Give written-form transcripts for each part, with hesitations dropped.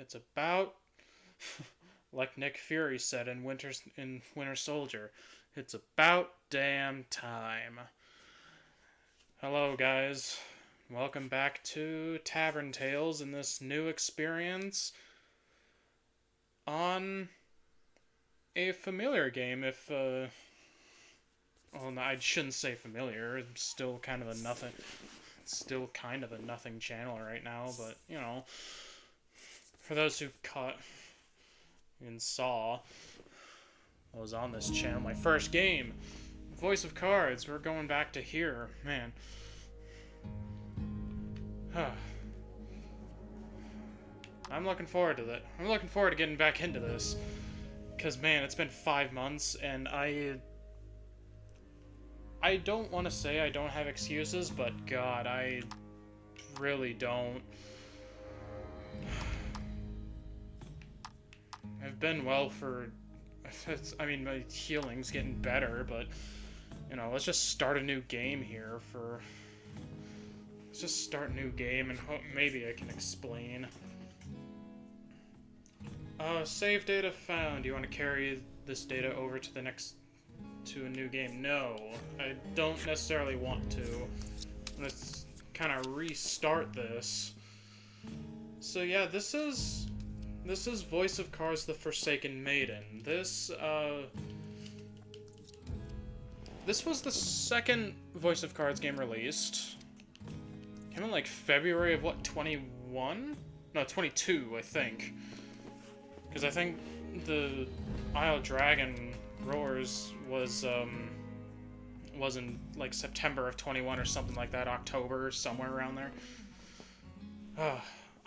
It's about like Nick Fury said in Winter Soldier. It's about damn time. Hello guys. Welcome back to Tavern Tales in this new experience on a familiar game well, no, I shouldn't say familiar. It's still kind of a nothing. It's still kind of a nothing channel right now, but you know, for those who caught and saw what was on this channel, my first game, Voice of Cards. We're going back to here, man. I'm looking forward to that. I'm looking forward to getting back into this, because man, it's been 5 months, and I don't want to say I don't have excuses, but God, I really don't. I've been well for... I mean, my healing's getting better, but, you know, let's just start a new game here for... Let's just start a new game and maybe I can explain. Save data found. Do you want to carry this data over to to a new game? No, I don't necessarily want to. Let's kind of restart this. So yeah, this is Voice of Cards: The Forsaken Maiden. This was the second Voice of Cards game released. Came in like February of what, 21? No, 22, I think. Because I think the Isle Dragon Roars was in like September of 21 or something like that, October, somewhere around there.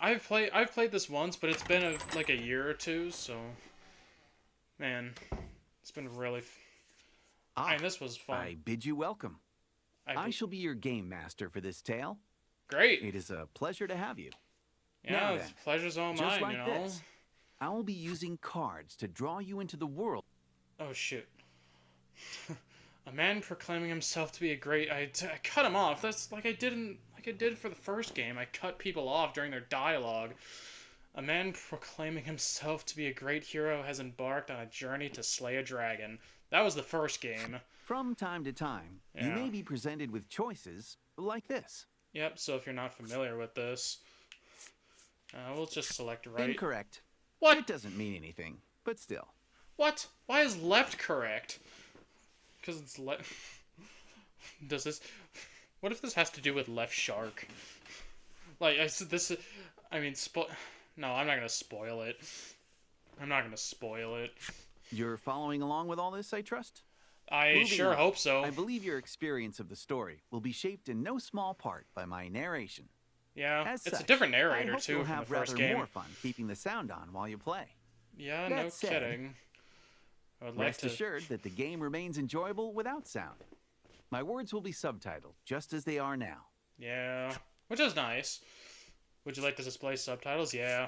I've played this once, but it's been like a year or two, so man, it's been really. And this was fun. I bid you welcome. I shall be your game master for this tale. Great. It is a pleasure to have you. Yeah, the pleasure's all mine, like you know. This, I will be using cards to draw you into the world. Oh shoot. A man proclaiming himself to be a great... I cut him off. That's like I did for the first game. I cut people off during their dialogue. A man proclaiming himself to be a great hero has embarked on a journey to slay a dragon. That was the first game. From time to time, you may be presented with choices like this. Yep, so if you're not familiar with this, we'll just select right. Incorrect. What? It doesn't mean anything, but still. What? Why is left correct? Because it's left. Does this? What if this has to do with Left Shark? Like I said, this. I mean, No, I'm not gonna spoil it. I'm not gonna spoil it. You're following along with all this, I trust? I sure hope so. I believe your experience of the story will be shaped in no small part by my narration. Yeah, As it's such, a different narrator I hope too you'll from have the first rather game. more fun keeping the sound on while you play. Yeah, That no said, kidding. I would like Rest to. assured that the game remains enjoyable without sound. My words will be subtitled, just as they are now. Yeah, which is nice. Would you like to display subtitles? Yeah.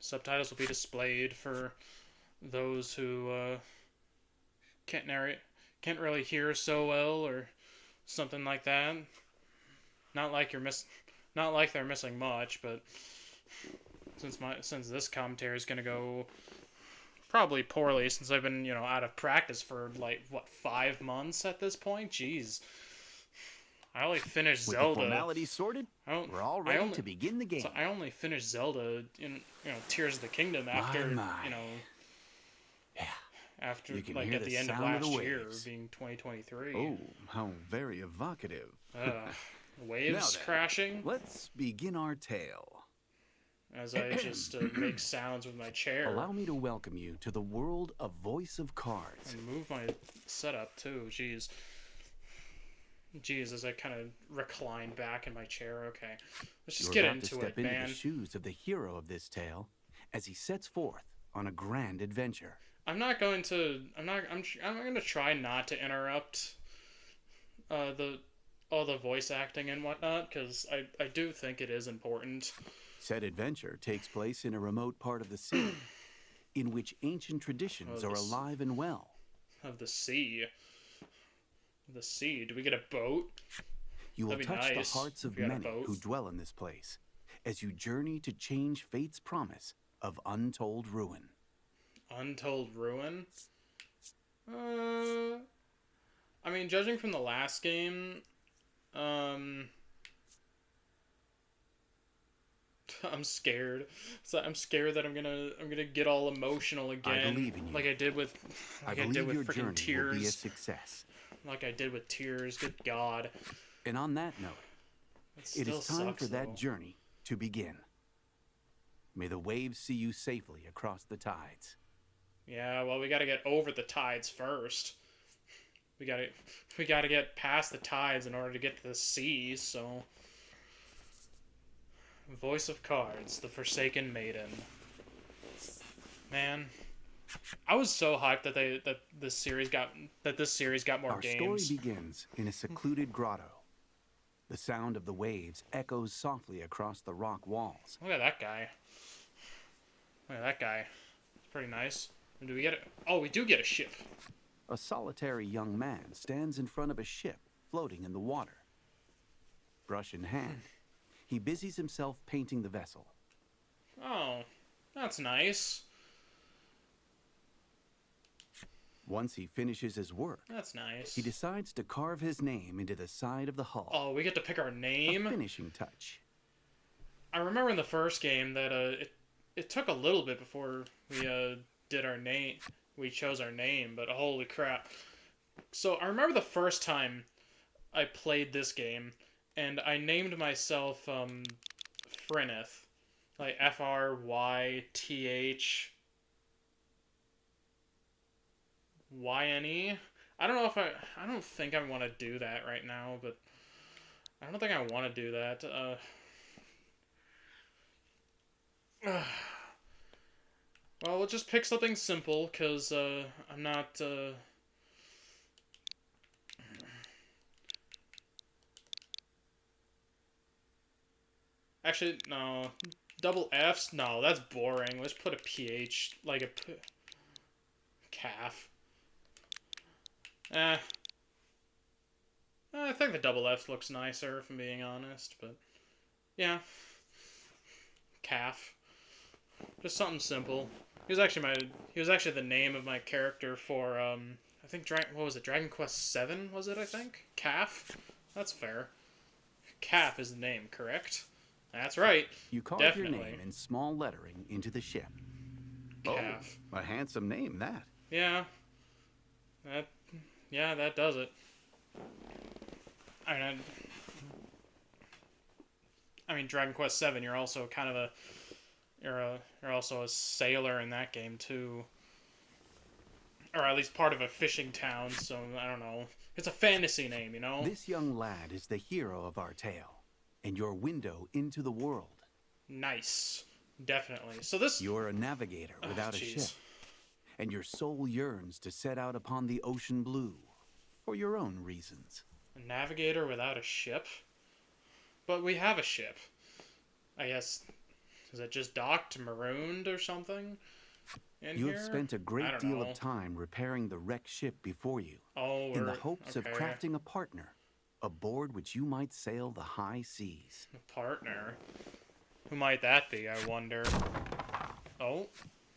Subtitles will be displayed for those who can't really hear so well, or something like that. Not like they're missing much, but since this commentary is gonna go probably poorly, since I've been, you know, out of practice for like what, 5 months at this point. Jeez. I only finished With Zelda. the formalities sorted, we're all ready to begin the game. So I only finished Zelda in, you know, Tears of the Kingdom after, my. you know, Yeah. after, You can like, hear at the the end of sound of last the year, waves. being 2023. Oh, how very evocative. Waves crashing Let's begin our tale. as I just make sounds with my chair. Allow me to welcome you to the world of Voice of Cards. And move my setup too. Jeez, as I kind of recline back in my chair. Okay, let's just get into it, man. Into the shoes of the hero of this tale as he sets forth on a grand adventure. I'm going to try not to interrupt all the voice acting and whatnot, because I do think it is important. Said adventure takes place in a remote part of the sea, in which ancient traditions are alive and well. Of the sea. The sea. Do we get a boat? You will touch nice the hearts of many who dwell in this place, as you journey to change fate's promise of untold ruin. Untold ruin? I mean, judging from the last game, I'm scared. So I'm scared that I'm gonna get all emotional again. I believe in you. Like I did with your freaking journey Tears. will be a success. Like I did with Tears. Good God. And on that note, it is time for that journey to begin. May the waves see you safely across the tides. Yeah, well, we gotta get over the tides first. We gotta get past the tides in order to get to the sea, so... Voice of Cards, the Forsaken Maiden. Man, I was so hyped that this series got more games. Our story begins in a secluded grotto. The sound of the waves echoes softly across the rock walls. Look at that guy. Look at that guy. It's pretty nice. And do we get it? Oh, we do get a ship. A solitary young man stands in front of a ship floating in the water. Brush in hand, he busies himself painting the vessel. Oh, that's nice. Once he finishes his work, that's nice. He decides to carve his name into the side of the hull. Oh, we get to pick our name? A finishing touch. I remember in the first game that it took a little bit before we did our name. We chose our name, but holy crap. So I remember the first time I played this game, and I named myself Fryneth. Like Frythyne. I don't know if I don't think I want to do that right now, but I don't think I want to do that. Well, we'll just pick something simple, because I'm not... Actually, no. Double Fs? No, that's boring. Let's put a PH, like a... calf. I think the double F looks nicer, if I'm being honest, but... Yeah. Calf. Just something simple. He was actually the name of my character for, I think, what was it? Dragon Quest 7, was it, I think? Calf? That's fair. Calf is the name, correct? That's right. You carve your name in small lettering into the ship. Calf. Oh, a handsome name, that. Yeah. That does it. I mean, Dragon Quest 7, you're also kind of you're also a sailor in that game too, or at least part of a fishing town. So I don't know. It's a fantasy name, you know. This young lad is the hero of our tale, and your window into the world. Nice, definitely. So this. You're a navigator without a ship, and your soul yearns to set out upon the ocean blue, for your own reasons. A navigator without a ship, but we have a ship. I guess. Is it just docked, marooned, or something? You have spent a great deal of time repairing the wrecked ship before you, in the hopes of crafting a partner, aboard which you might sail the high seas. A partner? Who might that be, I wonder? Oh?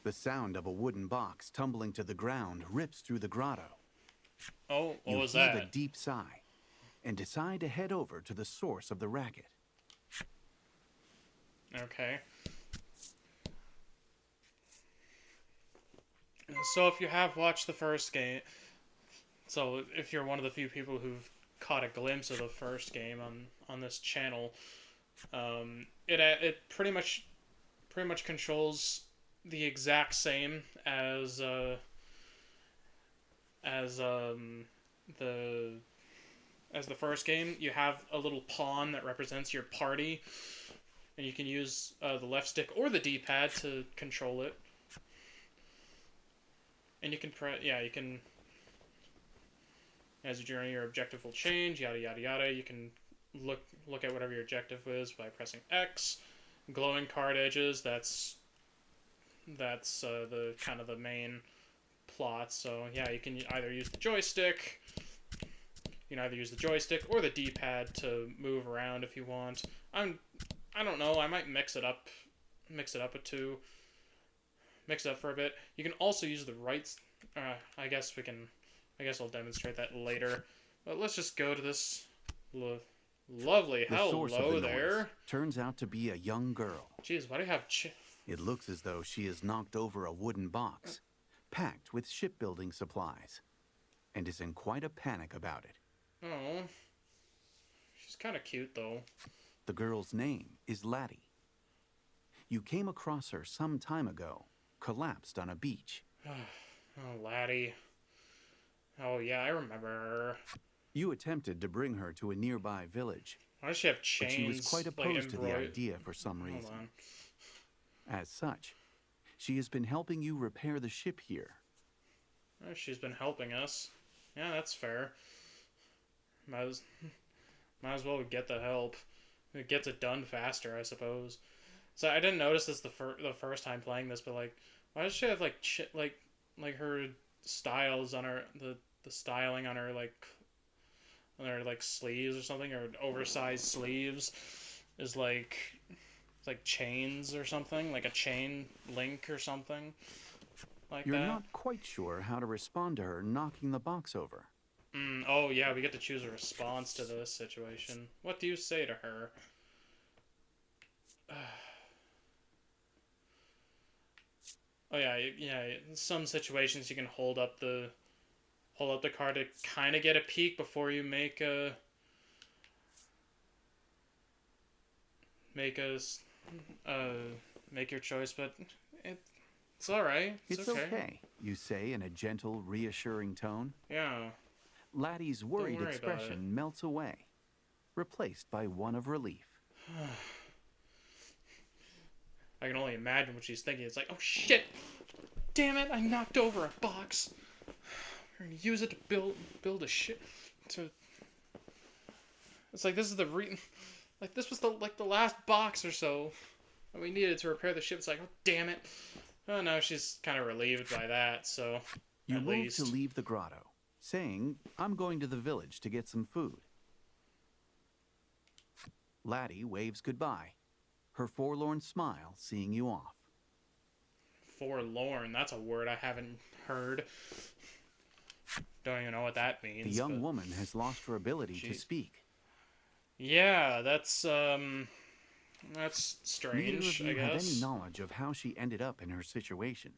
The sound of a wooden box tumbling to the ground rips through the grotto. Oh, what was that? You heave a deep sigh, and decide to head over to the source of the racket. Okay. So if you have watched the first game, so if you're one of the few people who've caught a glimpse of the first game on this channel, it pretty much controls the exact same as the first game. You have a little pawn that represents your party, and you can use the left stick or the D-pad to control it. And you can as you journey, your objective will change, yada yada yada. You can look at whatever your objective is by pressing X. Glowing card edges, that's the kind of the main plot. So yeah, you can either use the joystick. You can either use the joystick or the D-pad to move around if you want. I'm I don't know. I might mix it up a two. Mix it up for a bit. You can also use the right. I guess I'll demonstrate that later. But let's just go to this lovely. Hello there. Turns out to be a young girl. Jeez, why do you have? It looks as though she has knocked over a wooden box, packed with shipbuilding supplies, and is in quite a panic about it. Oh, she's kind of cute though. The girl's name is Laddie. You came across her some time ago, collapsed on a beach. Oh, Laddie. Oh yeah, I remember her. You attempted to bring her to a nearby village. Why does she have chains? But she was quite opposed to the idea for some reason. Hold on. As such, she has been helping you repair the ship here. Oh, she's been helping us. Yeah, that's fair. Might as well get the help. It gets it done faster, I suppose. So I didn't notice this the first time playing this, but like, why does she have like her styles on her the styling on her like sleeves or something, or oversized sleeves is like it's like chains or something, like a chain link or something like You're that. not quite sure how to respond to her knocking the box over. Oh yeah, we get to choose a response to this situation. What do you say to her? Oh yeah. In some situations you can hold up the card to kind of get a peek before you make your choice, but it's all right. It's okay, you say in a gentle, reassuring tone. Yeah. Laddie's worried expression melts away, replaced by one of relief. I can only imagine what she's thinking. It's like, oh shit! Damn it! I knocked over a box. We're gonna use it to build a ship. It's like this is this was the last box or so that we needed to repair the ship. It's like, oh damn it! Oh no, she's kind of relieved by that. So you move to leave the grotto, saying, "I'm going to the village to get some food." Laddie waves goodbye, her forlorn smile seeing you off. Forlorn, that's a word I haven't heard. Don't even know what that means. The young woman has lost her ability to speak. Yeah, that's strange, Neither of you I guess. have any knowledge of how she ended up in her situation,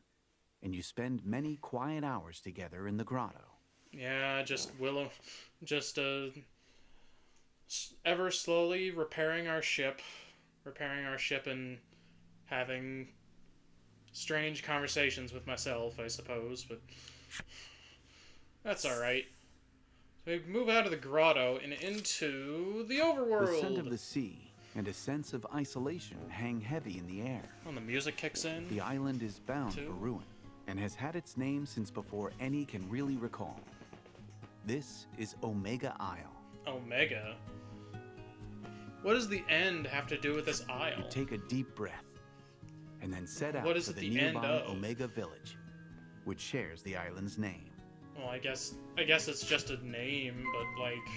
and you spend many quiet hours together in the grotto. Yeah, ever slowly repairing our ship and having strange conversations with myself, I suppose, but that's alright. So we move out of the grotto and into the overworld. The scent of the sea and a sense of isolation hang heavy in the air. When the music kicks in. The island is bound for ruin and has had its name since before any can really recall. This is Omega Isle. Omega? What does the end have to do with this isle? You take a deep breath and then set out for the nearby Omega Village, which shares the island's name. Well, I guess it's just a name, but like,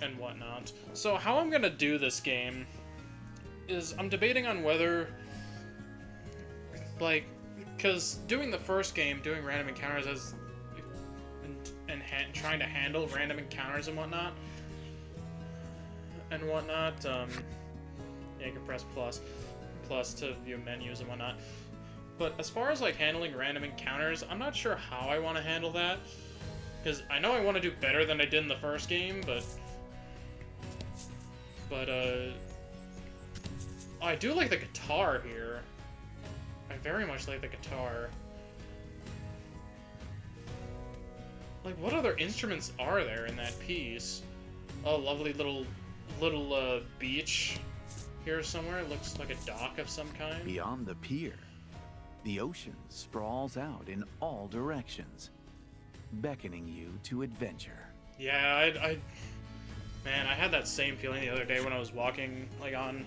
and whatnot. So how I'm gonna do this game is I'm debating on whether, like, because doing the first game, doing random encounters and trying to handle random encounters and whatnot, yeah, you can press plus to view menus and whatnot. But as far as like handling random encounters, I'm not sure how I want to handle that, because I know I want to do better than I did in the first game, but I do like the guitar here. I very much like the guitar. Like, what other instruments are there in that piece? Oh, lovely little beach here somewhere. It looks like a dock of some kind. Beyond the pier, the ocean sprawls out in all directions, beckoning you to adventure. Yeah, man, I had that same feeling the other day when I was walking like on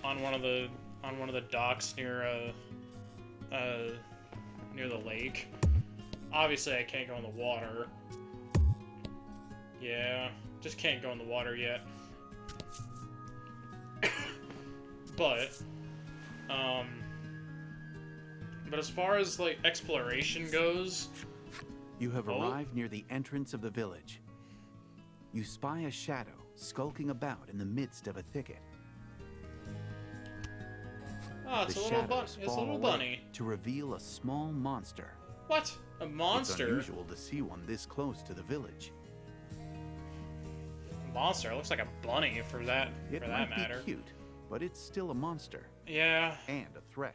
one of the docks near the lake. Obviously, I can't go in the water. Yeah, just can't go in the water yet. but as far as like exploration goes, you have arrived near the entrance of the village. You spy a shadow skulking about in the midst of a thicket. Oh, it's a little bunny. To reveal a small monster. What? A monster? It's unusual to see one this close to the village. A monster? It looks like a bunny for that matter. It might be cute, but it's still a monster. Yeah. And a threat.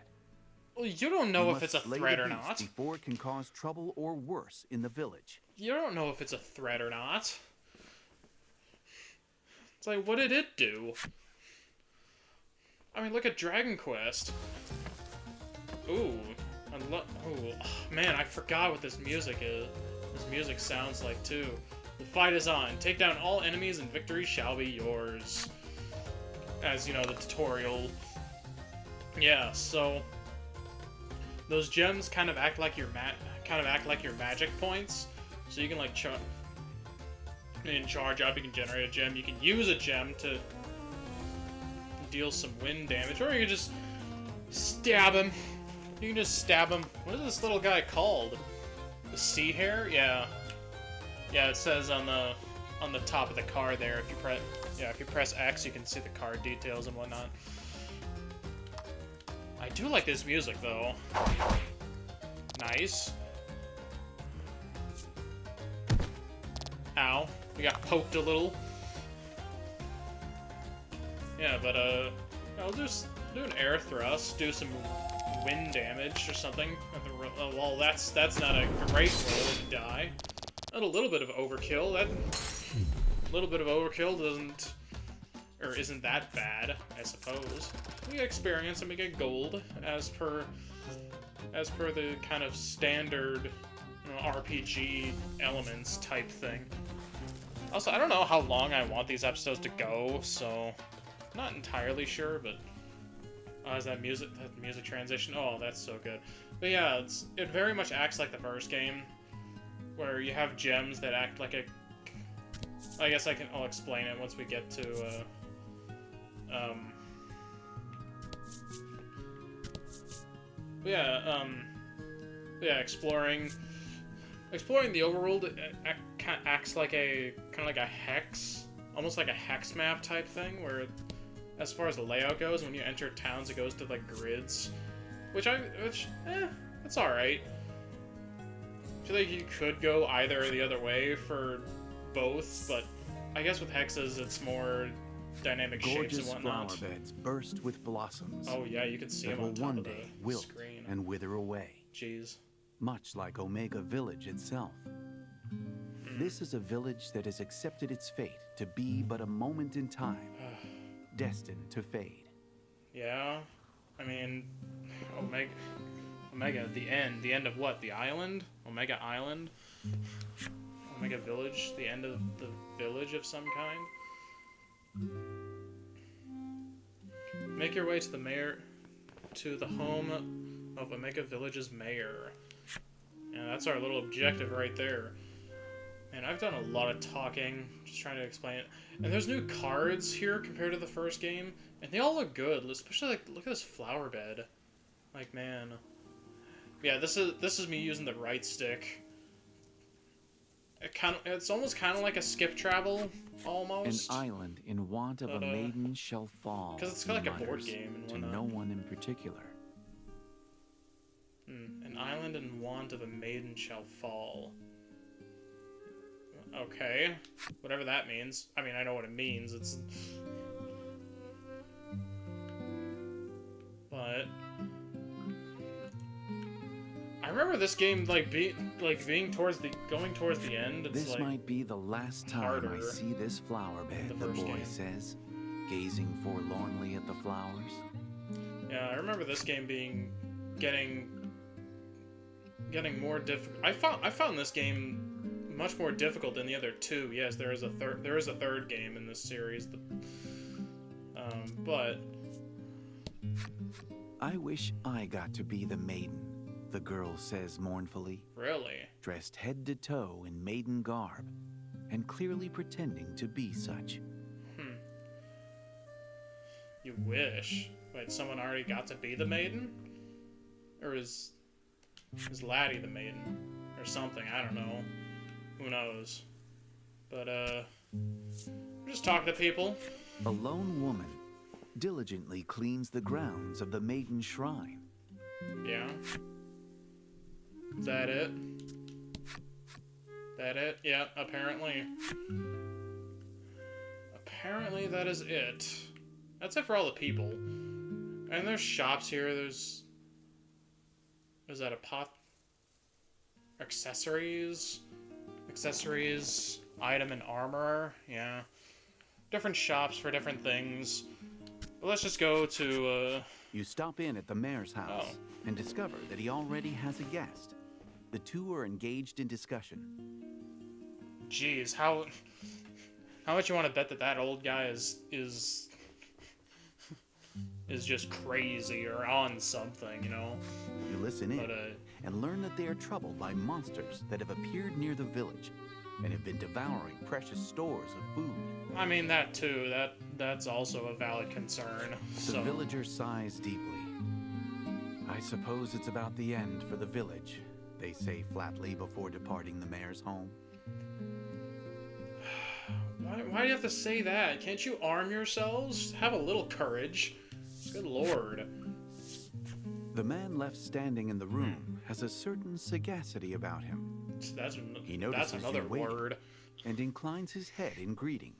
Well, you don't know if it's a threat or not. Before it can cause trouble or worse in the village. You don't know if it's a threat or not. It's like, what did it do? I mean, look at Dragon Quest. Ooh. Man, I forgot what this music is. This music sounds like, too. The fight is on. Take down all enemies and victory shall be yours. As, you know, the tutorial. Yeah, so... those gems kind of act like your magic points. So you can, like, charge up, you can generate a gem. You can use a gem to deal some wind damage, or you can just stab him. You can just stab him. What is this little guy called? The sea hare? Yeah. Yeah, it says on the top of the card there. If you press X, you can see the card details and whatnot. I do like this music though. Nice. Ow. We got poked a little. Yeah, but I'll just do an air thrust, do some wind damage or something. Well, that's not a great roll to die. And a little bit of overkill. That little bit of overkill isn't that bad, I suppose. We get experience and we get gold as per the kind of standard, you know, RPG elements type thing. Also, I don't know how long I want these episodes to go, so I'm not entirely sure, but is that music transition? Oh, that's so good. But yeah, it very much acts like the first game, where you have gems that act like a... I guess I'll explain it once we get to exploring the overworld. It acts like kind of like a hex, almost like a hex map type thing, where as far as the layout goes, when you enter towns, it goes to like grids, which it's all right. I feel like you could go either or the other way for both, but I guess with hexes, it's more dynamic shapes and whatnot. Gorgeous flower beds burst with blossoms. Oh yeah, you can see them on top of the wilt screen and wither away. Jeez. Much like Omega Village itself. This is a village that has accepted its fate to be but a moment in time, destined to fade. Yeah, I mean, Omega, the end of what? The island? Omega Island? Omega Village? The end of the village of some kind? Make your way to the home of Omega Village's mayor. And that's our little objective right there. And I've done a lot of talking, just trying to explain it. And there's new cards here compared to the first game, and they all look good. Especially like, look at this flower bed. Like, man. Yeah, this is me using the right stick. It's almost kind of like a skip travel, almost. An island in want of a maiden shall fall. Because it's kind of like a board game and whatnot. To no one in particular. An island in want of a maiden shall fall. Okay. Whatever that means. I mean, I know what it means. But I remember this game being going towards the end. It's this might be the last time I see this flower bed, the boy says, gazing forlornly at the flowers. Yeah, I remember this game getting more difficult. I found this game much more difficult than the other two. Yes, there is a third game in this series. But I wish I got to be the maiden, the girl says mournfully. Really? Dressed head to toe in maiden garb, and clearly pretending to be such. You wish. Wait, someone already got to be the maiden? Or is Laddie the maiden? Or something, I don't know. Who knows? But, I'm just talking to people. A lone woman diligently cleans the grounds of the Maiden Shrine. Yeah. Is that it? That it? Yeah, apparently. Apparently that is it. That's it for all the people. And there's shops here, there's... Is that a pot? Accessories? Accessories, item and armor, yeah. Different shops for different things. But let's just go to, You stop in at the mayor's house and discover that he already has a guest. The two are engaged in discussion. Jeez, how much you want to bet that old guy is just crazy or on something, you know? You listen in and learn that they are troubled by monsters that have appeared near the village and have been devouring precious stores of food. I mean, that too. That's also a valid concern. The villager sighs deeply. I suppose it's about the end for the village, they say flatly before departing the mayor's home. Why do you have to say that? Can't you arm yourselves? Have a little courage. Good lord. The man left standing in the room has a certain sagacity about him. He notices that's another word. And inclines his head in greeting.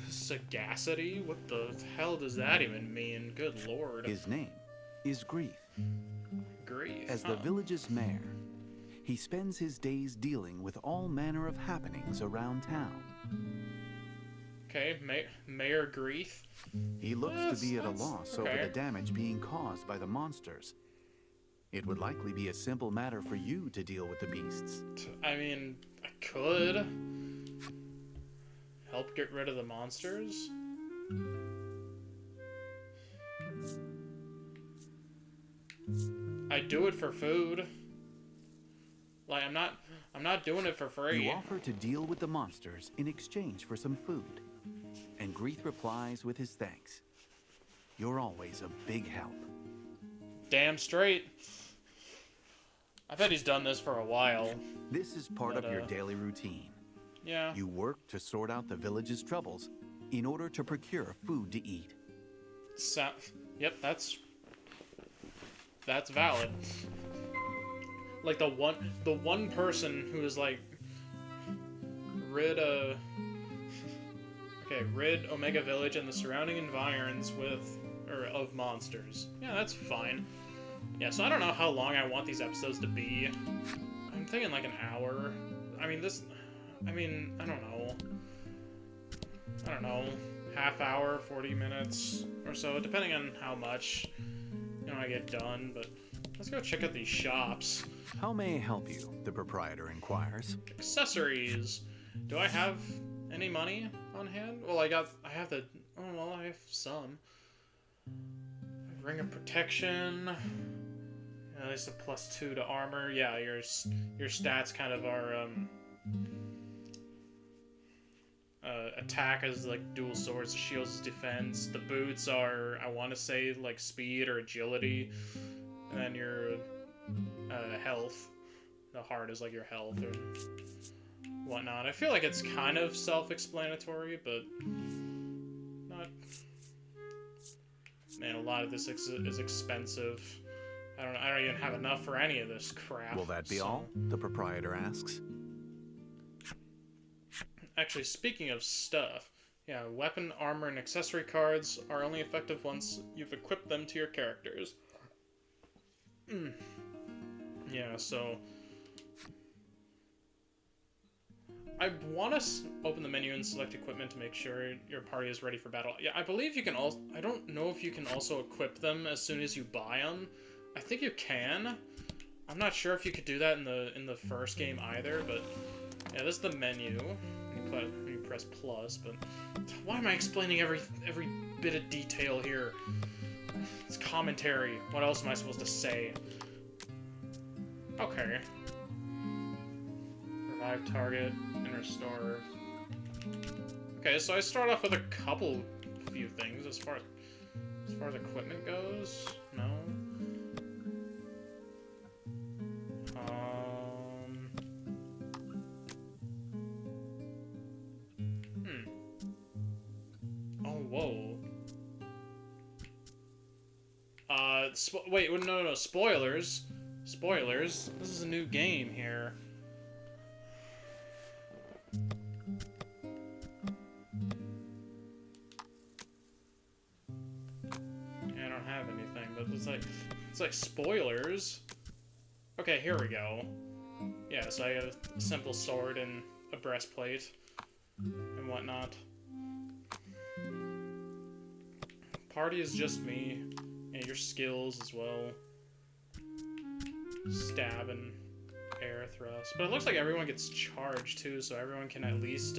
Sagacity? What the hell does that even mean? Good lord. His name is Grief. Grief? As the village's mayor, he spends his days dealing with all manner of happenings around town. Okay, Mayor Grief. He looks to be at a loss over the damage being caused by the monsters. It would likely be a simple matter for you to deal with the beasts. I mean, I could help get rid of the monsters. I do it for food. Like, I'm not doing it for free. You offer to deal with the monsters in exchange for some food. And Grief replies with his thanks. You're always a big help. Damn straight. I bet he's done this for a while. This is part of your daily routine. Yeah. You work to sort out the village's troubles in order to procure food to eat. Yep, that's valid. Like the one person who is like rid Omega Village and the surrounding environs of monsters. Yeah, that's fine. Yeah, so I don't know how long I want these episodes to be. I'm thinking like an hour. I don't know. Half hour, 40 minutes or so, depending on how much, I get done, but let's go check out these shops. How may I help you? The proprietor inquires. Accessories. Do I have any money on hand? Well, I have some. Ring of Protection. At least a +2 to armor. Yeah, your stats kind of are, attack is like dual swords, the shields is defense. The boots are, I want to say, like speed or agility. And then your health. The heart is like your health or whatnot. I feel like it's kind of self-explanatory, but not... Man, a lot of this is expensive. I don't even have enough for any of this crap. Will that be all? The proprietor asks. Actually, speaking of stuff, yeah, weapon, armor, and accessory cards are only effective once you've equipped them to your characters. Yeah, so... I want to open the menu and select equipment to make sure your party is ready for battle. Yeah, I believe you can also... I don't know if you can also equip them as soon as you buy them. I think you can. I'm not sure if you could do that in the first game either, but... Yeah, this is the menu. You press plus, but... Why am I explaining every bit of detail here? It's commentary. What else am I supposed to say? Okay. Revive target and restore. Okay, so I start off with few things as far as... As far as equipment goes, no. Oh, whoa. Wait, no, spoilers. Spoilers. This is a new game here. I don't have anything, but it's like spoilers. Okay, here we go. Yeah, so I have a simple sword and a breastplate and whatnot. Party is just me, and your skills as well. Stab and air thrust. But it looks like everyone gets charged too, so everyone can at least,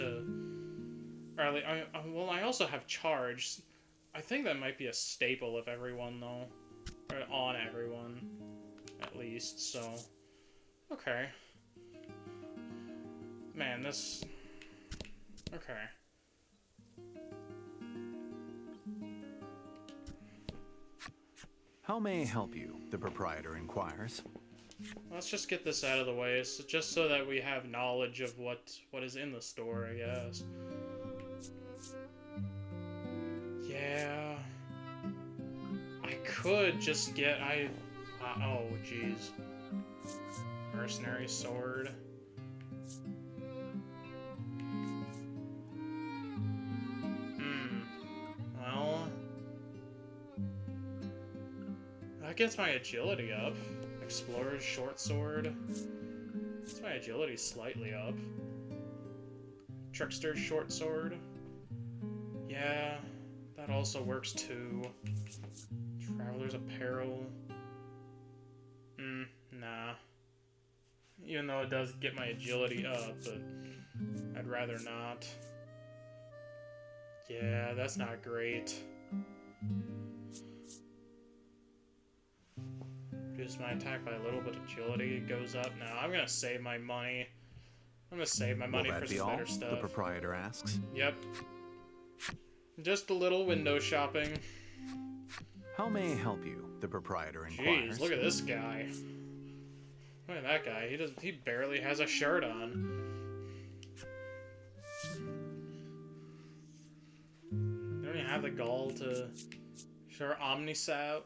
well, I also have charge. I think that might be a staple of everyone, though. Or on everyone, at least, so. Okay. Man, this... Okay. How may I help you? The proprietor inquires. Let's just get this out of the way, just so that we have knowledge of what is in the store, I guess. Yeah. I could just get... oh, jeez. Mercenary sword. Well... That gets my agility up. Explorer's short sword. Gets my agility slightly up. Trickster's short sword. Yeah, that also works too. Traveler's apparel. Nah. Even though it does get my agility up, but I'd rather not. Yeah, that's not great. Reduce my attack by a little bit of agility. It goes up. Now I'm gonna save my money. I'm gonna save my money for some better stuff. The proprietor asks. Yep. Just a little window shopping. How may I help you? The proprietor inquires. Jeez, look at this guy. Look at that guy. He barely has a shirt on. They don't even have the gall to sure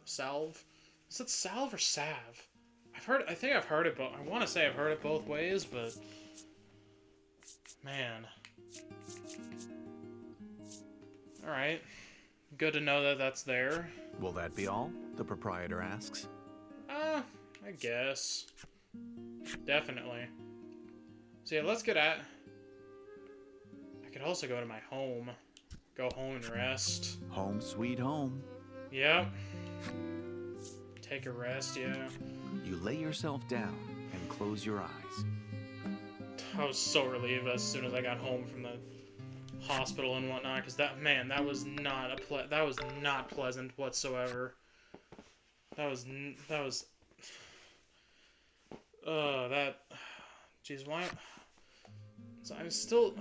salve. Is it salve or salve? I think I've heard it both. I want to say I've heard it both ways, but man. All right. Good to know that that's there. Will that be all? The proprietor asks. I guess. Definitely. So yeah, let's get at... I could also go to my home. Go home and rest. Home sweet home. Yep. Take a rest, yeah. You lay yourself down and close your eyes. I was so relieved as soon as I got home from the hospital and whatnot, because that was not pleasant whatsoever. Jeez, why? So I'm still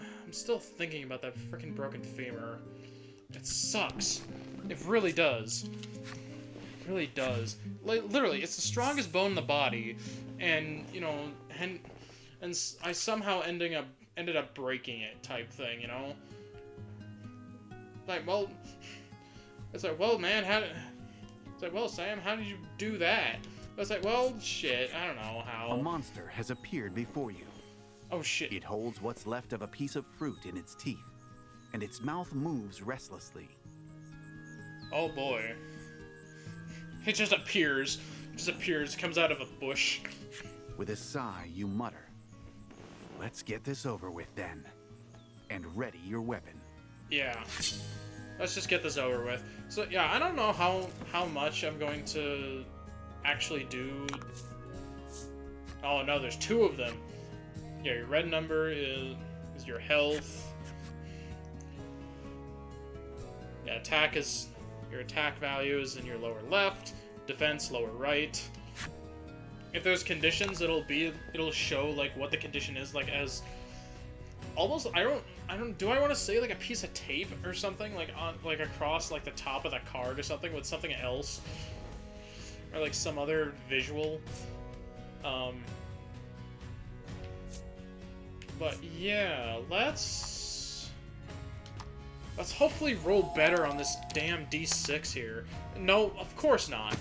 thinking about that freaking broken femur. It sucks. It really does. It really does. Like, literally, it's the strongest bone in the body, and you know, and I somehow ended up breaking it, type thing, you know. Like, well, it's like, well, man, it's like, well, Sam, how did you do that? It's like, well, shit, I don't know how. A monster has appeared before you. Oh, shit. It holds what's left of a piece of fruit in its teeth, and its mouth moves restlessly. Oh, boy. It just appears, comes out of a bush. With a sigh, you mutter, "Let's get this over with, then. And ready your weapon." Yeah. Let's just get this over with. So, yeah, I don't know how much I'm going to actually do. Oh, no, there's two of them. Yeah, your red number is your health. Yeah, attack is your attack value is in your lower left, defense lower right. If there's conditions, it'll show like what the condition is, like as almost do I want to say like a piece of tape or something like on like across like the top of the card or something with something else or like some other visual. But yeah, let's hopefully roll better on this damn D6 here. No, of course not.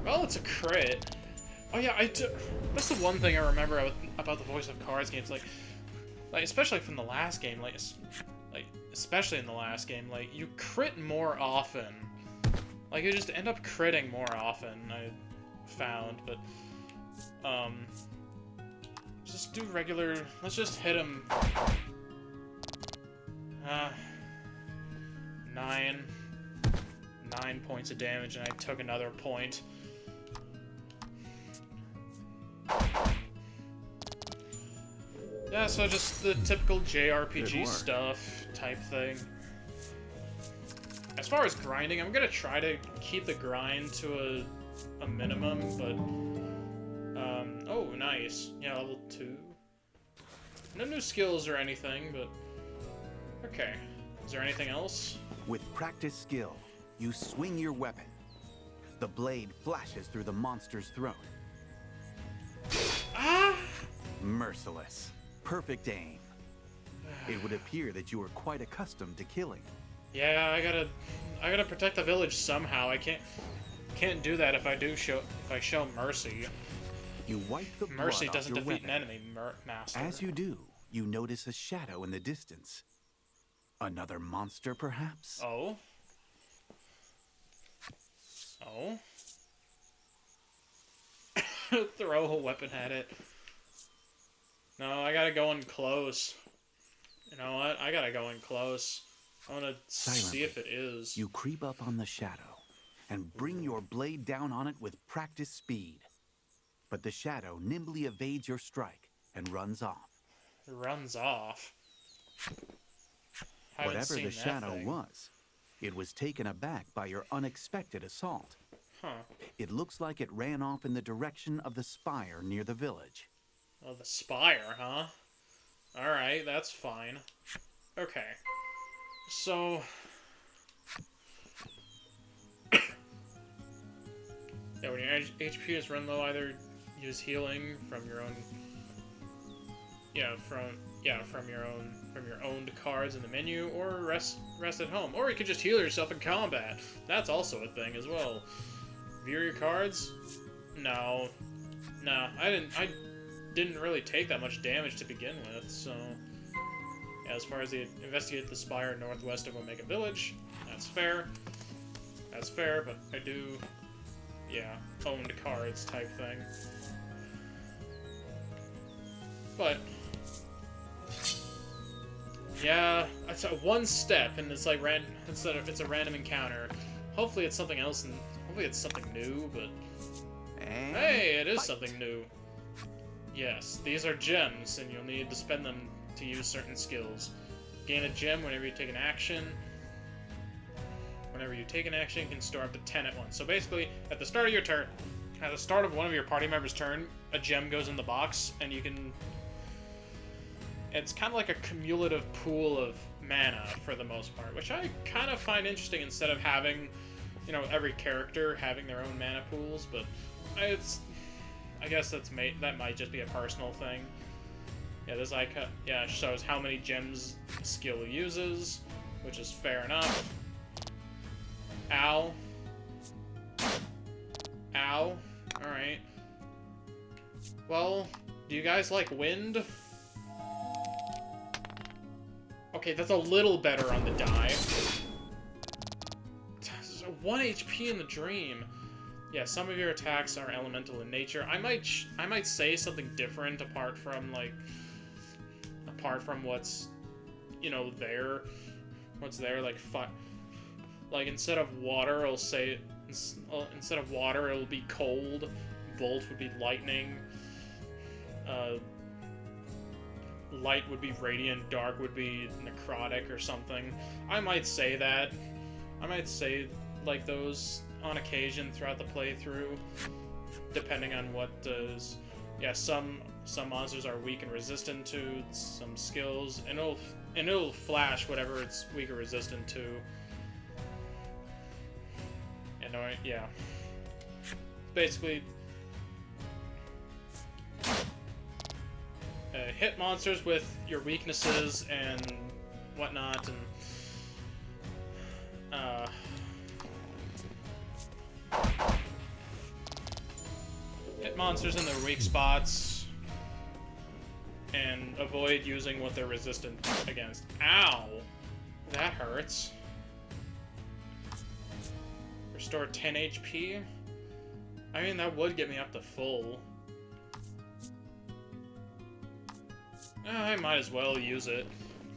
Well, it's a crit. Oh yeah, that's the one thing I remember about the voice of cards games, like especially from the last game, like especially in the last game, like you crit more often. Like you just end up critting more often, I found, but just do regular, let's just hit him. 9 points of damage, and I took another point. Yeah, so just the typical JRPG stuff type thing. As far as grinding, I'm gonna try to keep the grind to a minimum, but oh, nice. Yeah, level 2. No new skills or anything, but okay. Is there anything else? With practice skill, you swing your weapon. The blade flashes through the monster's throat. Ah! Merciless. Perfect aim. It would appear that you are quite accustomed to killing. Yeah, I gotta protect the village somehow. I can't do that if I show mercy. You wipe the blood mercy off doesn't your defeat weapon. an enemy, master. As you do, you notice a shadow in the distance. Another monster, perhaps? Oh? Oh? Throw a weapon at it. No, I gotta go in close. You know what? I gotta go in close. I wanna see if it is. You creep up on the shadow and bring your blade down on it with practice speed. But the shadow nimbly evades your strike and runs off. Runs off? Whatever the shadow was, it was taken aback by your unexpected assault. Huh. It looks like it ran off in the direction of the spire near the village. Oh, the spire, huh? Alright, that's fine. Okay. So... yeah, when your HP is run low, either use healing from your own... from your owned cards in the menu, or rest at home. Or you could just heal yourself in combat. That's also a thing as well. View your cards? No. No, I didn't really take that much damage to begin with, so... yeah, as far as the investigate the spire northwest of Omega Village, that's fair. That's fair, but I do... yeah, owned cards type thing. But... yeah, it's a one step, and it's like it's a random encounter. Hopefully it's something else, and hopefully it's something new, but... and hey, it is something new. Yes, these are gems, and you'll need to spend them to use certain skills. Gain a gem whenever you take an action. Whenever you take an action, you can store up to 10 at once. So basically, at the start of your turn, at the start of one of your party members' turn, a gem goes in the box, and you can... it's kind of like a cumulative pool of mana, for the most part, which I kind of find interesting instead of having, you know, every character having their own mana pools, but I guess that might just be a personal thing. Yeah, this icon, yeah, shows how many gems skill uses, which is fair enough. Ow. Ow. Alright. Well, do you guys like wind? Okay, that's a little better on the die. 1 HP in the dream. Yeah, some of your attacks are elemental in nature. I might say something different apart from what's, you know, there. What's there, like instead of water, I'll say instead of water, it'll be cold. Bolt would be lightning. Light would be radiant. Dark would be necrotic or something. I might say that. I might say like those on occasion throughout the playthrough, depending on what yeah, some monsters are weak and resistant to some skills, and it'll flash whatever it's weak or resistant to. And yeah, basically hit monsters with your weaknesses and whatnot, and hit monsters in their weak spots and avoid using what they're resistant against. Ow! That hurts. Restore 10 HP? I mean, that would get me up to full. I might as well use it.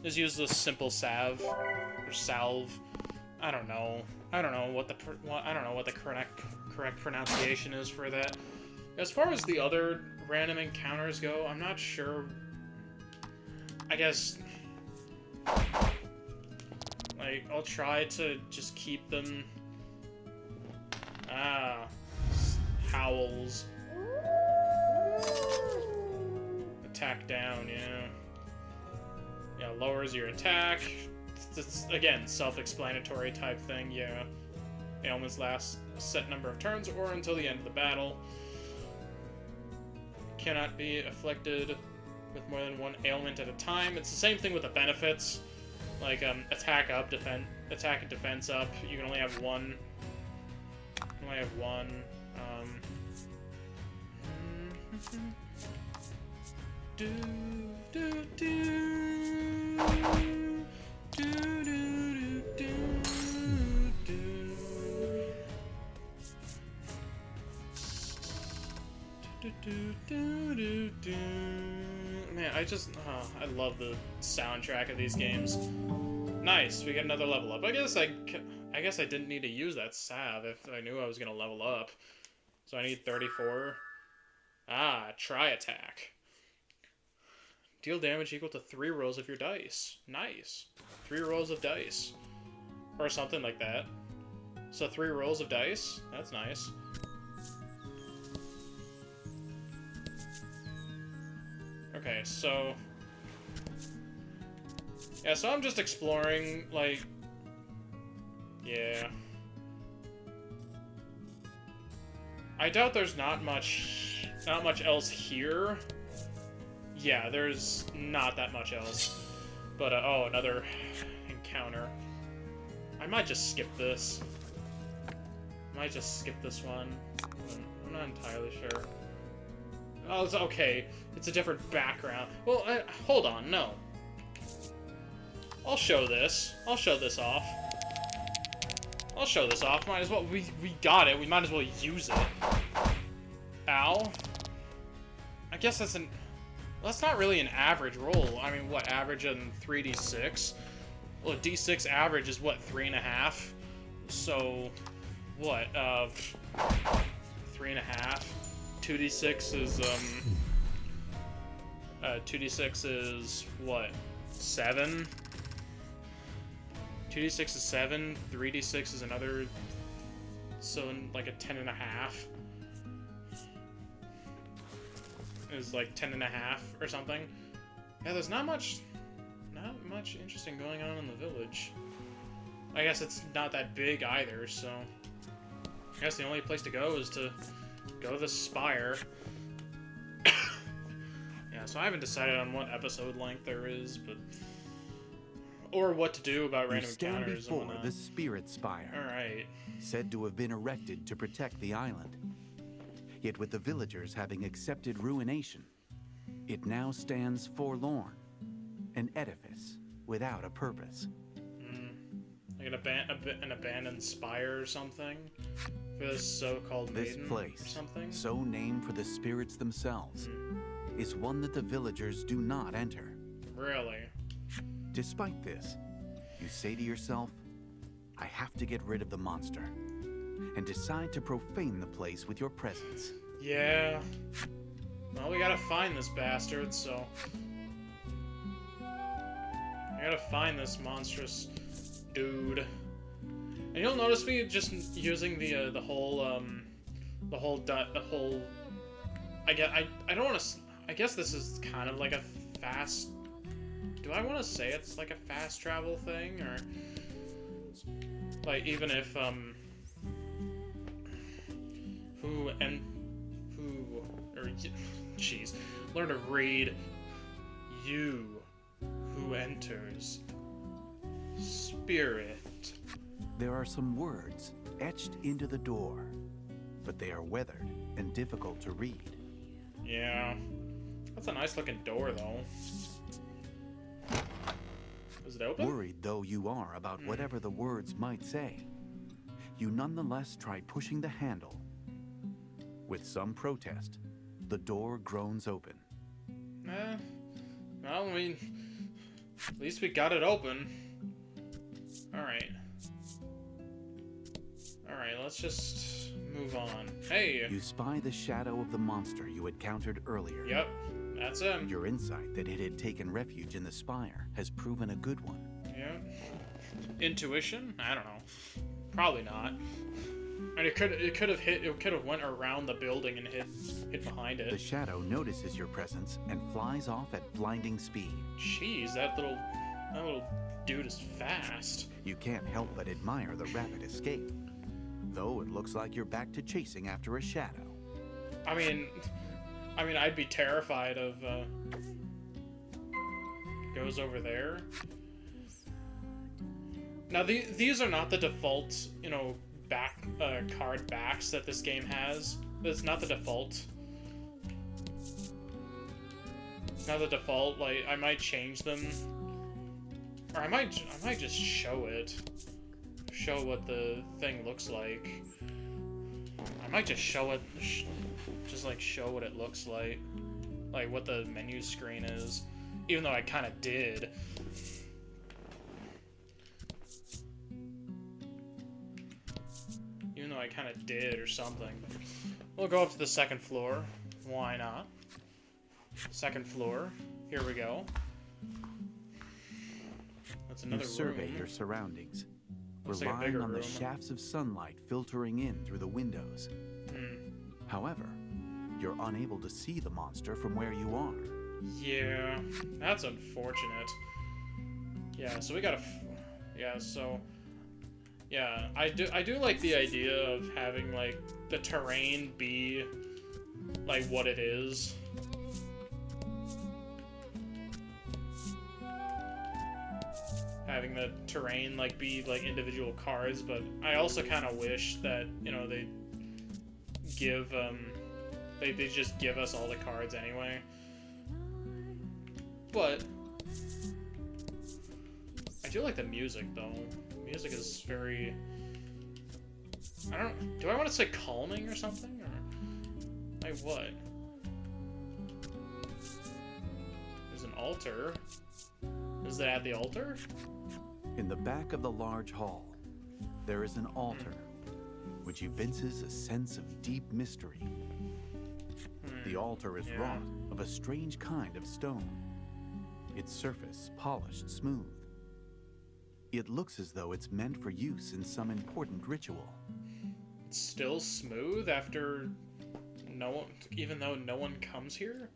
Just use this simple salve. Or salve. I don't know. I don't know what the correct pronunciation is for that. As far as the other random encounters go, I'm not sure. I guess, like, I'll try to just keep them. Howls. Attack down, yeah. Yeah, lowers your attack. It's again, self-explanatory type thing, yeah. Ailments last a set number of turns or until the end of the battle. Cannot be afflicted with more than one ailment at a time. It's the same thing with the benefits. Like, attack up, attack and defense up. You can only have one. Do, do, do, do, do, do, do. Man, I love the soundtrack of these games. Nice, we get another level up. I guess I didn't need to use that salve if I knew I was gonna level up. So I need 34. Try attack. Deal damage equal to 3 rolls of your dice. Nice. 3 rolls of dice. Or something like that. So 3 rolls of dice? That's nice. Okay, so... yeah, so I'm just exploring, like... yeah. I doubt there's not much else here. Yeah, there's not that much else. But, oh, another encounter. I might just skip this. Might just skip this one. I'm not entirely sure. Oh, it's okay. It's a different background. Well, hold on, no. I'll show this. I'll show this off. I'll show this off. Might as well. We got it. We might as well use it. Ow. I guess that's an... well, that's not really an average roll. I mean, what, average in 3d6? Well, d6 average is, what, 3.5? So, what, 3.5? 2d6 is, 2d6 is, what, 7? 2d6 is 7, 3d6 is another, so like a 10.5. Is like 10.5 or something. Yeah, there's not much interesting going on in the village. I guess it's not that big either, so I guess the only place to go is to go to the spire. Yeah, so I haven't decided on what episode length there is, but or what to do about random encounters and whatnot. The Spirit Spire. All right. Said to have been erected to protect the island. Yet with the villagers having accepted ruination, it now stands forlorn, an edifice without a purpose. Like an abandoned spire or something for this so-called Maiden. This place, or something? so named for the spirits themselves, is one that the villagers do not enter. Really? Despite this, you say to yourself, I have to get rid of the monster, and decide to profane the place with your presence. Yeah. Well, we gotta find this bastard, so... I gotta find this monstrous dude. And you'll notice me just using the whole I don't want to. I guess this is kind of like a fast. Do I want to say it's like a fast travel thing, or like even if jeez, learn to read. You who enters, spirit. There are some words etched into the door, but they are weathered and difficult to read. Yeah, that's a nice looking door, though. Is it open? Worried though you are about whatever the words might say, you nonetheless try pushing the handle. With some protest, the door groans open. Well, I mean, at least we got it open. Alright. Alright, let's just move on. Hey! You spy the shadow of the monster you had countered earlier. Yep, that's him. Your insight that it had taken refuge in the spire has proven a good one. Yeah. Intuition? I don't know. Probably not. And it could have went around the building and hid behind it. The shadow notices your presence and flies off at blinding speed. Jeez, that little dude is fast. You can't help but admire the rapid escape, though it looks like you're back to chasing after a shadow. I mean, I'd be terrified of goes over there. Now these are not the default, card backs that this game has. That's not the default. Not the default. Like, I might change them, or I might just show it. Show what the thing looks like. I might just show it. Just like show what it looks like what the menu screen is. Even though I kind of did. I kind of did or something. We'll go up to the second floor. Why not? Second floor. Here we go. That's another room. You survey your surroundings, Looks like a relying bigger on the room. shafts of sunlight filtering in through the windows. However, you're unable to see the monster from where you are. Yeah, that's unfortunate. Yeah, so we gotta... Yeah, so... Yeah, I do like the idea of having, like, the terrain be, like, what it is. Having the terrain, like, be, like, individual cards, but I also kind of wish that, they give, they just give us all the cards anyway. But I do like the music, though. Music is very... Do I want to say calming or something? Or... Like what? There's an altar. Is that at the altar? In the back of the large hall, there is an altar, which evinces a sense of deep mystery. The altar is wrought of a strange kind of stone, its surface polished smooth. It looks as though it's meant for use in some important ritual. It's still smooth after even though no one comes here?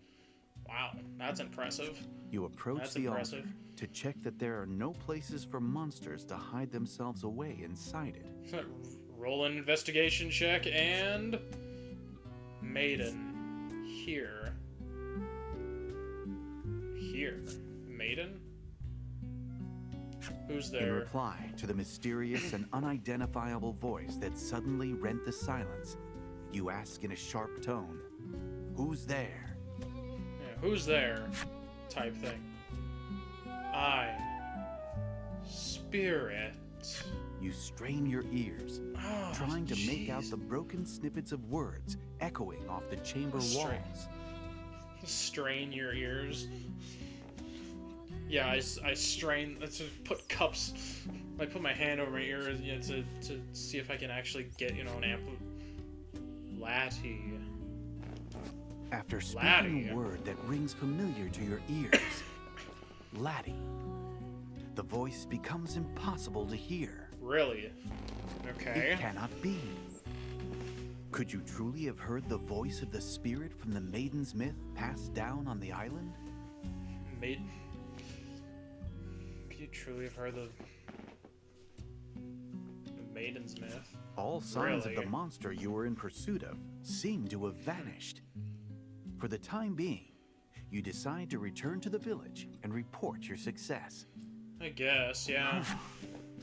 Wow, that's impressive. You approach the altar to check that there are no places for monsters to hide themselves away inside it. Roll an investigation check and... Maiden. Here. Maiden? Who's there? In reply to the mysterious and unidentifiable voice that suddenly rent the silence, you ask in a sharp tone, "Who's there?" Yeah, who's there? Type thing. I. Spirit. You strain your ears, trying to make out the broken snippets of words echoing off the chamber walls. Strain your ears. Yeah, I strain. Let's just put cups. I put my hand over my ear, to see if I can actually get, an Latty. After speaking a word that rings familiar to your ears, Laddie, the voice becomes impossible to hear. Really? Okay. It cannot be. Could you truly have heard the voice of the spirit from the Maiden's myth passed down on the island? Maiden? Could you truly have heard the Maiden's myth? All signs Really? of the monster you were in pursuit of seem to have vanished. For the time being, you decide to return to the village and report your success. I guess, yeah.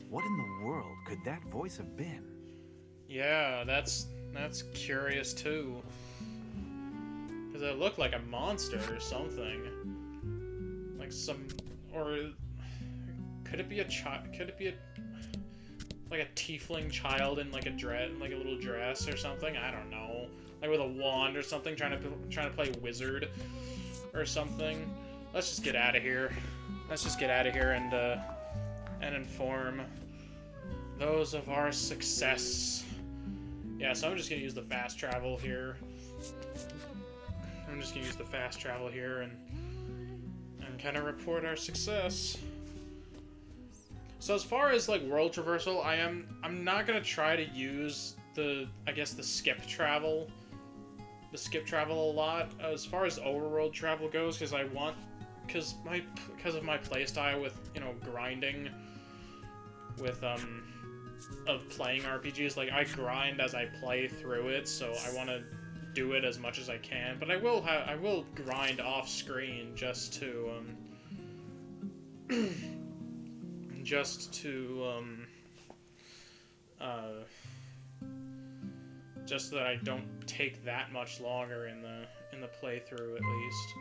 What in the world could that voice have been? Yeah, that's curious too. Because it looked like a monster or something. Like or could it be a child? Could it be like a tiefling child in like a little dress or something? I don't know. Like with a wand or something, trying to play wizard or something. Let's just get out of here. Let's just get out of here and inform those of our success. Yeah, so I'm just gonna use the fast travel here. And kind of report our success. So as far as like world traversal, I'm not gonna try to use the skip travel a lot as far as overworld travel goes, because of my playstyle with, you know, grinding with of playing RPGs. Like, I grind as I play through it, so I want to do it as much as I can, but I will grind off screen just so that I don't take that much longer in the playthrough, at least.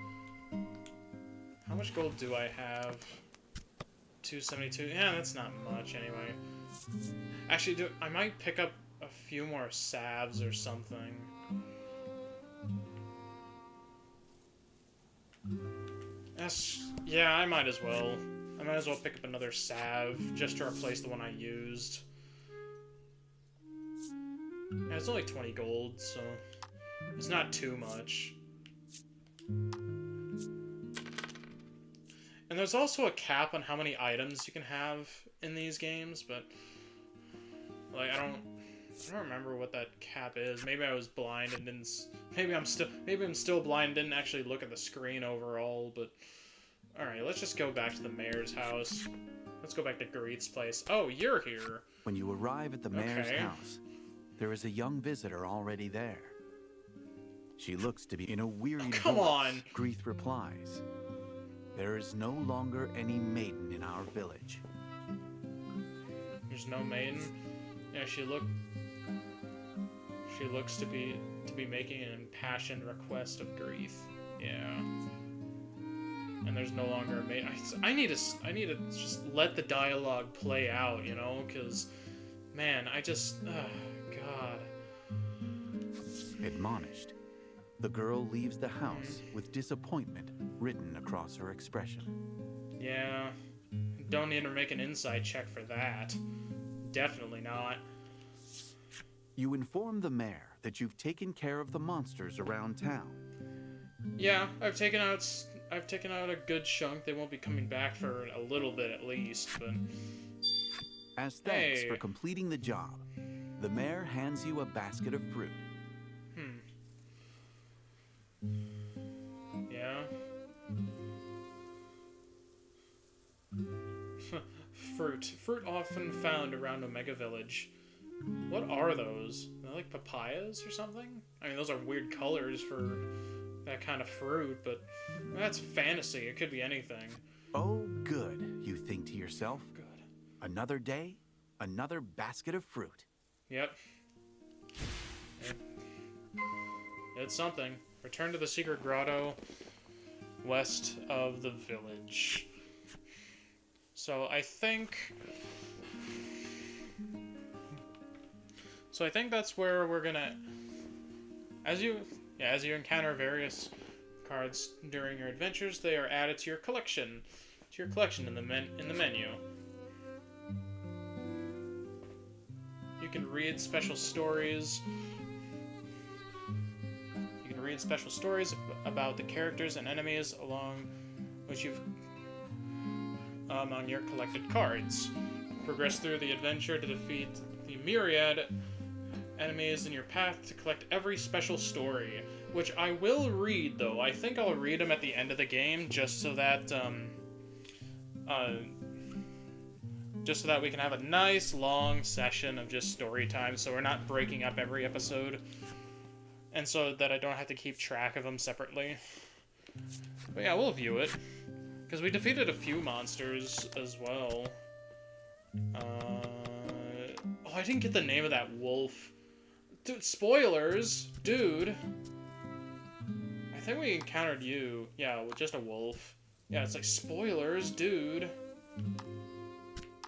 How much gold do I have? 272. Yeah, that's not much anyway. Actually, I might pick up a few more salves or something. Yeah, I might as well. I might as well pick up another salve just to replace the one I used. Yeah, it's only 20 gold, so it's not too much. And there's also a cap on how many items you can have in these games, but like I don't remember what that cap is. Maybe I was blind and didn't. Maybe I'm still blind and didn't actually look at the screen overall. But all right, let's just go back to the mayor's house. Let's go back to Greet's place. Oh, you're here. When you arrive at the mayor's house, there is a young visitor already there. She looks to be in a weary voice. Come on. Greet replies, "There is no longer any maiden in our village." There's no maiden. Yeah, she looks to be making an impassioned request of Greet. Yeah. And there's no longer a maiden. I need to just let the dialogue play out, you know, because man, God. Admonished, the girl leaves the house with disappointment written across her expression. Yeah. Don't need to make an insight check for that. Definitely not. You inform the mayor that you've taken care of the monsters around town. Yeah, I've taken out a good chunk. They won't be coming back for a little bit at least, but as thanks for completing the job, the mayor hands you a basket of fruit. Yeah. Fruit often found around Omega Village. What are those? Are they like papayas or something? I mean, those are weird colors for that kind of fruit, but that's fantasy. It could be anything. Oh, good, you think to yourself. Good. Another day, another basket of fruit. Yep. It's something. Return to the secret grotto west of the village. So I think that's where we're gonna, as you encounter various cards during your adventures, they are added to your collection in the menu. You can read special stories. About the characters and enemies along which you've among your collected cards. Progress through the adventure to defeat the myriad enemies in your path to collect every special story, which I will read, though. I think I'll read them at the end of the game, just so that we can have a nice long session of just story time, so we're not breaking up every episode, and so that I don't have to keep track of them separately. But yeah, we'll view it, because we defeated a few monsters as well. Oh, I didn't get the name of that wolf. Dude, spoilers! Dude! I think we encountered you. Yeah, with just a wolf. Yeah, it's like, spoilers, dude.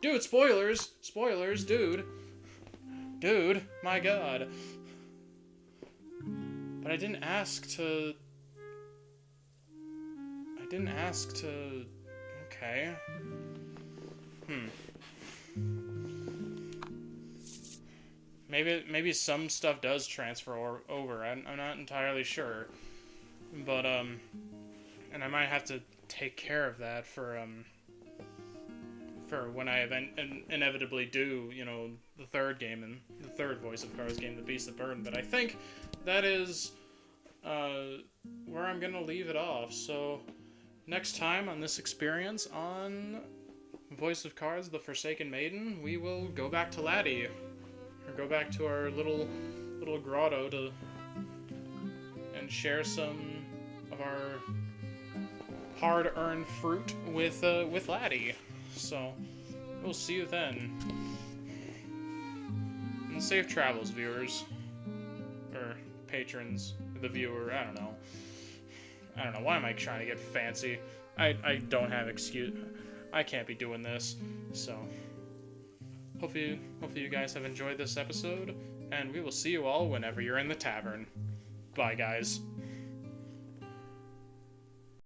Dude, spoilers! Spoilers, dude. Dude, my god. But I didn't ask to... Okay. Maybe some stuff does transfer over. I'm not entirely sure. But, and I might have to take care of that for when I inevitably do, you know, the third game and the third Voice of Cards game, The Beast of Burden. But I think that is, where I'm gonna leave it off. So, next time on this experience on Voice of Cards, The Forsaken Maiden, we will go back to Laddie. Or go back to our little grotto and share some of our hard-earned fruit with Laddie. So we'll see you then. And safe travels, viewers, or patrons, the viewer. I don't know. Why am I trying to get fancy? I don't have excuse. I can't be doing this. So. Hopefully you guys have enjoyed this episode, and we will see you all whenever you're in the tavern. Bye, guys.